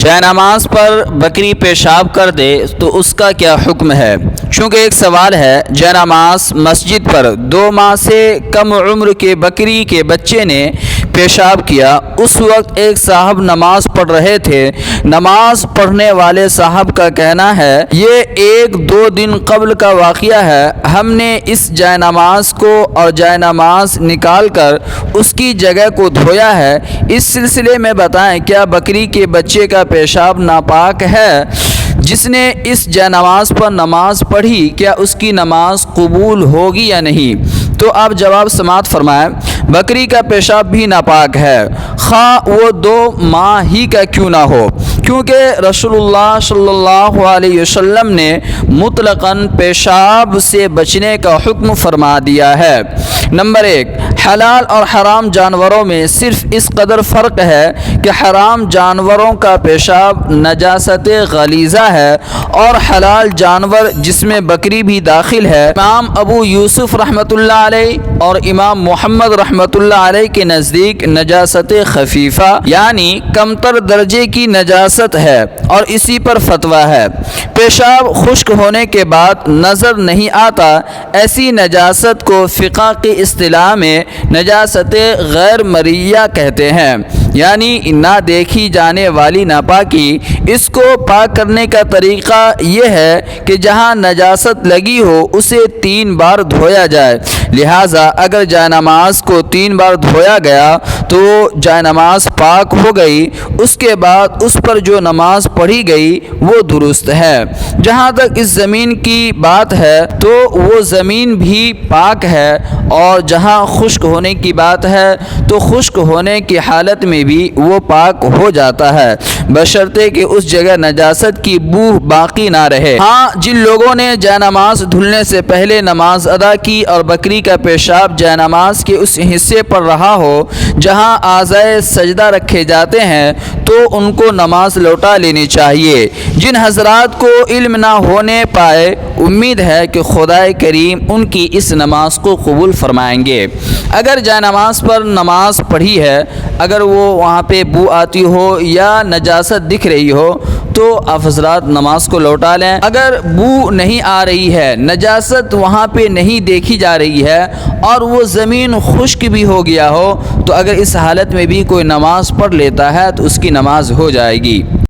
جائے نماز پر بکری پیشاب کر دے تو اس کا کیا حکم ہے؟ چونکہ ایک سوال ہے، جائے نماز مسجد پر 2 ماہ سے کم عمر کے بکری کے بچے نے پیشاب کیا۔ اس وقت ایک صاحب نماز پڑھ رہے تھے۔ نماز پڑھنے والے صاحب کا کہنا ہے یہ 1-2 دن قبل کا واقعہ ہے، ہم نے اس جائے نماز کو اور جائے نماز نکال کر اس کی جگہ کو دھویا ہے۔ اس سلسلے میں بتائیں کیا بکری کے بچے کا پیشاب ناپاک ہے؟ جس نے اس جائے نماز پر نماز پڑھی کیا اس کی نماز قبول ہوگی یا نہیں؟ تو آپ جواب سماعت فرمائیں۔ بکری کا پیشاب بھی ناپاک ہے، خواہ وہ 2 ماہ ہی کا کیوں نہ ہو، کیونکہ رسول اللہ صلی اللہ علیہ وسلم نے مطلقاً پیشاب سے بچنے کا حکم فرما دیا ہے۔ نمبر 1، حلال اور حرام جانوروں میں صرف اس قدر فرق ہے کہ حرام جانوروں کا پیشاب نجاست غلیظہ ہے اور حلال جانور جس میں بکری بھی داخل ہے امام ابو یوسف رحمۃ اللہ علیہ اور امام محمد رحمۃ اللہ علیہ کے نزدیک نجاست خفیفہ یعنی کمتر درجے کی نجاست ہے اور اسی پر فتویٰ ہے۔ پیشاب خشک ہونے کے بعد نظر نہیں آتا، ایسی نجاست کو فقہ کی اصطلاح میں نجاست غیر مرئیہ کہتے ہیں، یعنی نہ دیکھی جانے والی ناپاکی۔ اس کو پاک کرنے کا طریقہ یہ ہے کہ جہاں نجاست لگی ہو اسے 3 بار دھویا جائے، لہٰذا اگر جائے نماز کو 3 بار دھویا گیا تو جائے نماز پاک ہو گئی، اس کے بعد اس پر جو نماز پڑھی گئی وہ درست ہے۔ جہاں تک اس زمین کی بات ہے تو وہ زمین بھی پاک ہے، اور جہاں خشک ہونے کی بات ہے تو خشک ہونے کی حالت میں بھی وہ پاک ہو جاتا ہے، بشرطے کہ اس جگہ نجاست کی بو باقی نہ رہے۔ ہاں، جن لوگوں نے جائے نماز دھلنے سے پہلے نماز ادا کی اور بکری کا پیشاب جائے نماز کے اس حصے پر رہا ہو جہاں اعضائے سجدہ رکھے جاتے ہیں تو ان کو نماز لوٹا لینی چاہیے۔ جن حضرات کو علم نہ ہونے پائے، امید ہے کہ خدائے کریم ان کی اس نماز کو قبول فرمائیں گے۔ اگر جائے نماز پر نماز پڑھی ہے، اگر وہ وہاں پہ بو آتی ہو یا نجاست دکھ رہی ہو تو آپ حضرات نماز کو لوٹا لیں۔ اگر بو نہیں آ رہی ہے، نجاست وہاں پہ نہیں دیکھی جا رہی ہے اور وہ زمین خشک بھی ہو گیا ہو تو اگر اس حالت میں بھی کوئی نماز پڑھ لیتا ہے تو اس کی نماز ہو جائے گی۔